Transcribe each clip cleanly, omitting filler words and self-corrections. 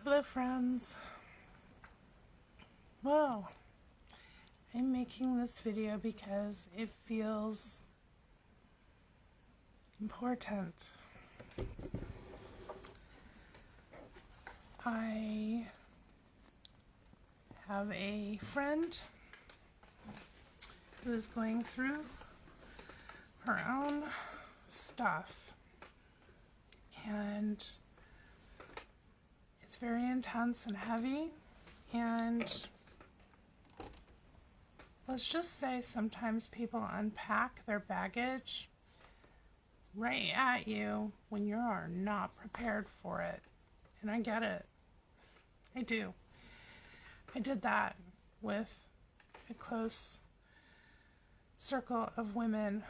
Hello, friends. Well, I'm making this video because it feels important. I have a friend who is going through her own stuff, and it's very intense and heavy, and let's just say sometimes people unpack their baggage right at you when you are not prepared for it. And I get it. I do. I did that with a close circle of women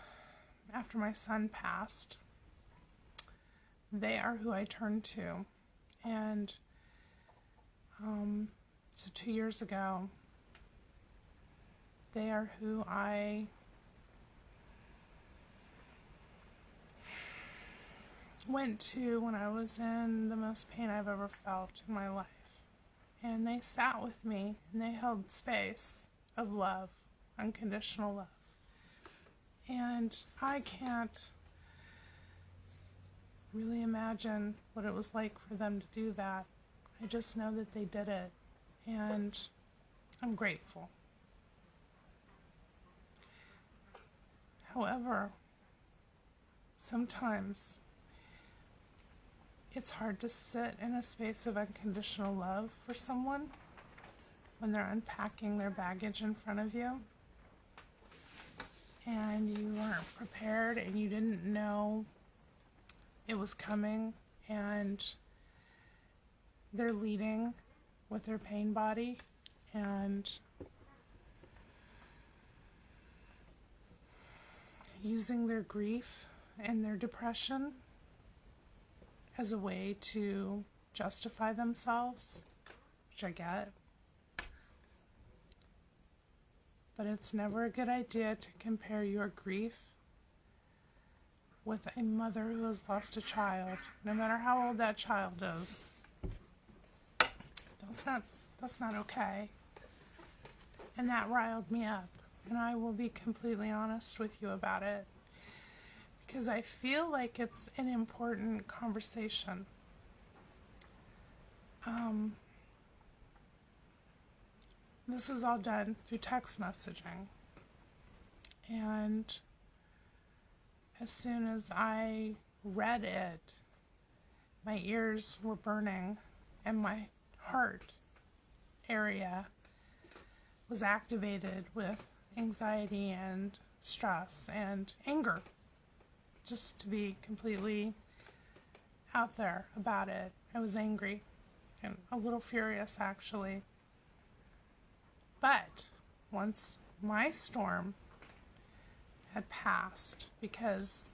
after my son passed. They are who I turned to. And so 2 years ago, they are who I went to when I was in the most pain I've ever felt in my life. And they sat with me and they held space of love, unconditional love. And I can't really imagine what it was like for them to do that. I just know that they did it, and I'm grateful. However, sometimes it's hard to sit in a space of unconditional love for someone when they're unpacking their baggage in front of you and you weren't prepared and you didn't know it was coming, and they're leading with their pain body and using their grief and their depression as a way to justify themselves, which I get. But it's never a good idea to compare your grief with a mother who has lost a child, no matter how old that child is. That's not okay. And that riled me up. And I will be completely honest with you about it, because I feel like it's an important conversation. This was all done through text messaging. And as soon as I read it, my ears were burning and my heart area was activated with anxiety and stress and anger. Just to be completely out there about it, I was angry and a little furious, actually. But once my storm had passed, because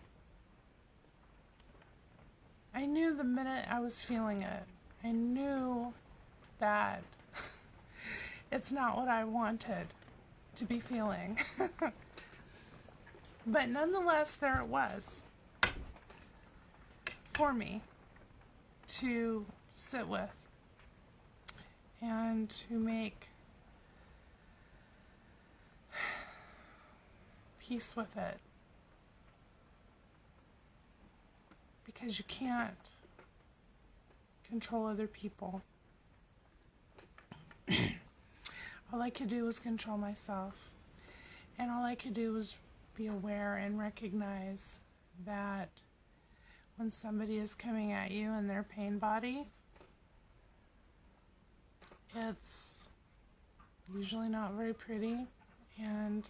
I knew the minute I was feeling it, I knew that it's not what I wanted to be feeling. But nonetheless, there it was for me to sit with and to make peace with it. Because you can't control other people. All I could do was control myself. And all I could do was be aware and recognize that when somebody is coming at you in their pain body, it's usually not very pretty, and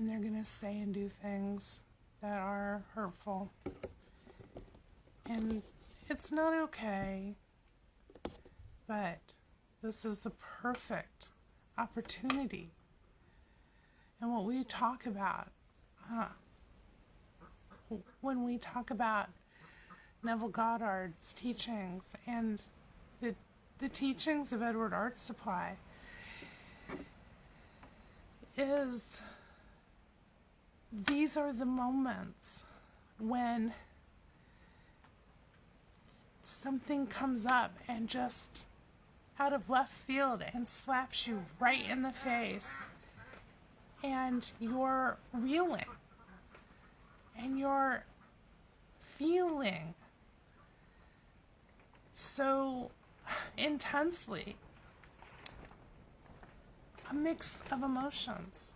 they're gonna say and do things that are hurtful, and it's not okay. But this is the perfect opportunity. And what we talk about, when we talk about Neville Goddard's teachings and the teachings of Edward Arts Supply, is these are the moments when something comes up and just out of left field and slaps you right in the face, and you're reeling and you're feeling so intensely a mix of emotions.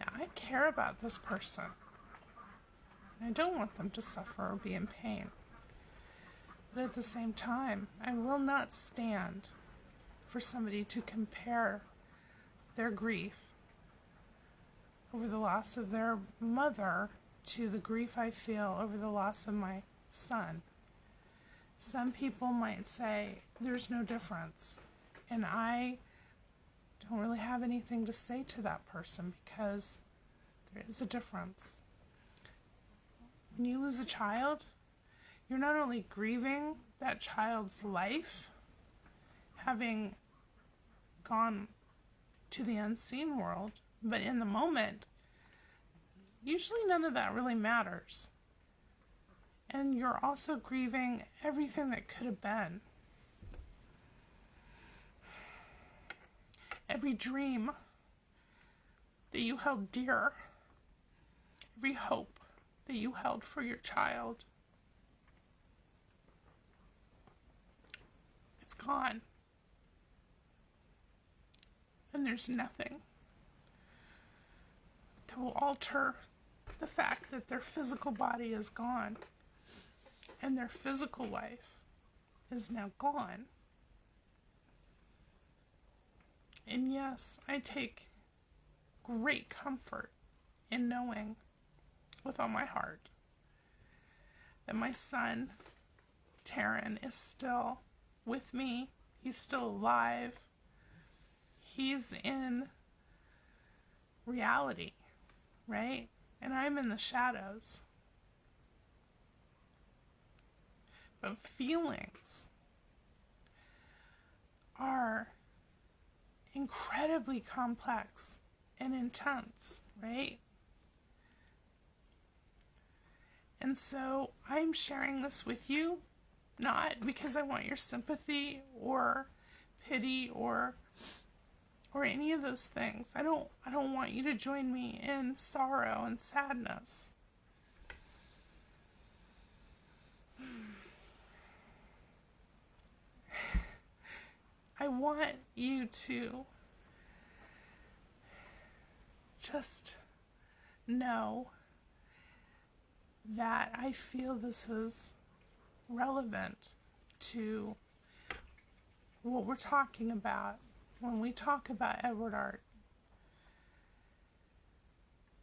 Now, I care about this person, and I don't want them to suffer or be in pain. But at the same time, I will not stand for somebody to compare their grief over the loss of their mother to the grief I feel over the loss of my son. Some people might say there's no difference, and I don't really have anything to say to that person because there is a difference. When you lose a child, you're not only grieving that child's life, having gone to the unseen world, but in the moment, usually none of that really matters. And you're also grieving everything that could have been. Every dream that you held dear, every hope that you held for your child, it's gone. And there's nothing that will alter the fact that their physical body is gone and their physical life is now gone. And yes, I take great comfort in knowing with all my heart that my son, Taryn, is still with me. He's still alive. He's in reality, right? And I'm in the shadows. But feelings are incredibly complex and intense, right? And so I'm sharing this with you, not because I want your sympathy or pity or any of those things. I don't want you to join me in sorrow and sadness. I want you to just know that I feel this is relevant to what we're talking about when we talk about Edward Art.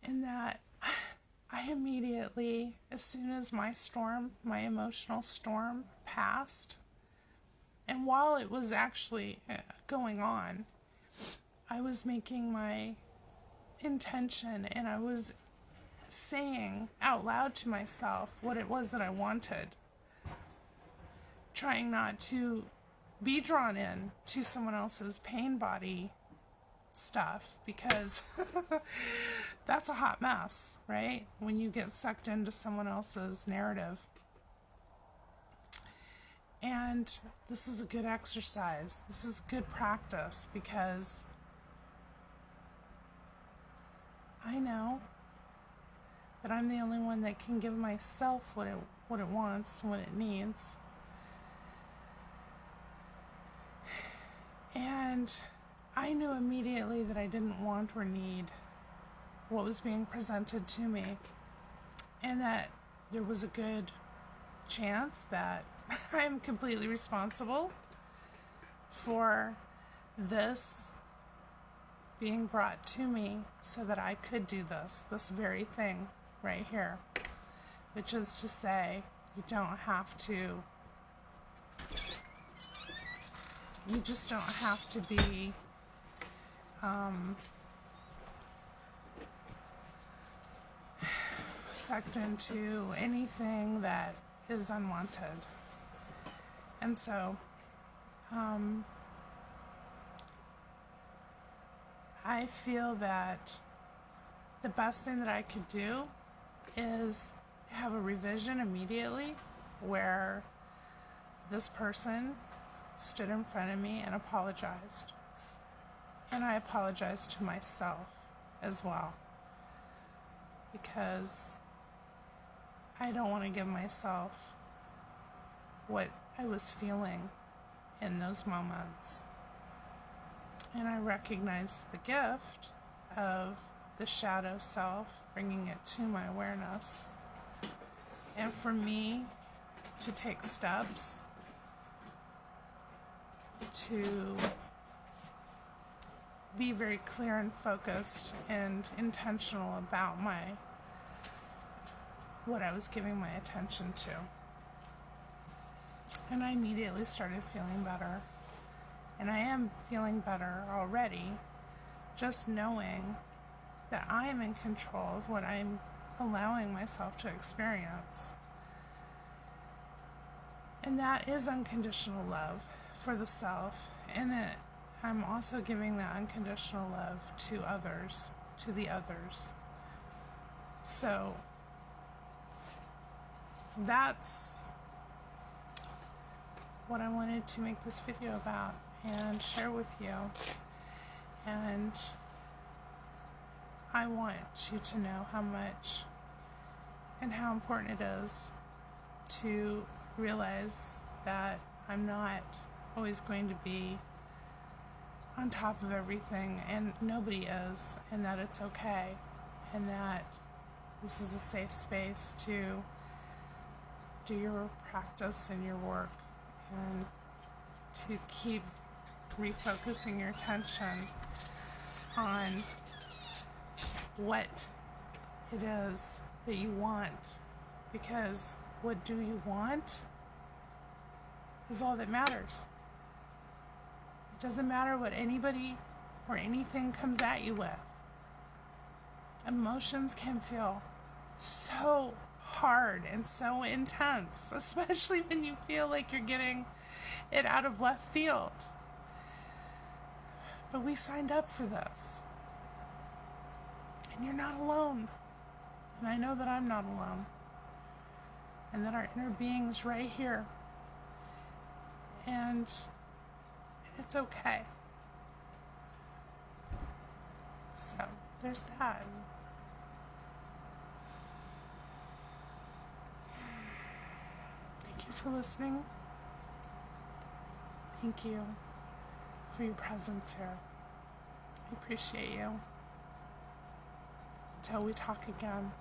And that I immediately, as soon as my emotional storm passed, and while it was actually going on, I was making my intention and I was saying out loud to myself what it was that I wanted, trying not to be drawn in to someone else's pain body stuff, because that's a hot mess, right? When you get sucked into someone else's narrative. And this is a good exercise. This is good practice, because I know that I'm the only one that can give myself what it wants, what it needs. And I knew immediately that I didn't want or need what was being presented to me, and that there was a good chance that I am completely responsible for this being brought to me so that I could do this very thing right here, which is to say, you just don't have to be sucked into anything that is unwanted. And so I feel that the best thing that I could do is have a revision immediately, where this person stood in front of me and apologized. And I apologized to myself as well, because I don't want to give myself what I was feeling in those moments. And I recognize the gift of the shadow self, bringing it to my awareness. And for me to take steps to be very clear and focused and intentional about what I was giving my attention to. And I immediately started feeling better. And I am feeling better already, just knowing that I am in control of what I'm allowing myself to experience. And that is unconditional love for the self. And I'm also giving that unconditional love to others, to the others. So that's what I wanted to make this video about and share with you. And I want you to know how much and how important it is to realize that I'm not always going to be on top of everything, and nobody is, and that it's okay, and that this is a safe space to do your practice and your work, and to keep refocusing your attention on what it is that you want, because what do you want is all that matters. It doesn't matter what anybody or anything comes at you with. Emotions can feel so hard and so intense, especially when you feel like you're getting it out of left field. But we signed up for this. And you're not alone. And I know that I'm not alone. And that our inner being's right here. And it's okay. So, there's that. Thank you for listening. Thank you for your presence here. I appreciate you. Until we talk again.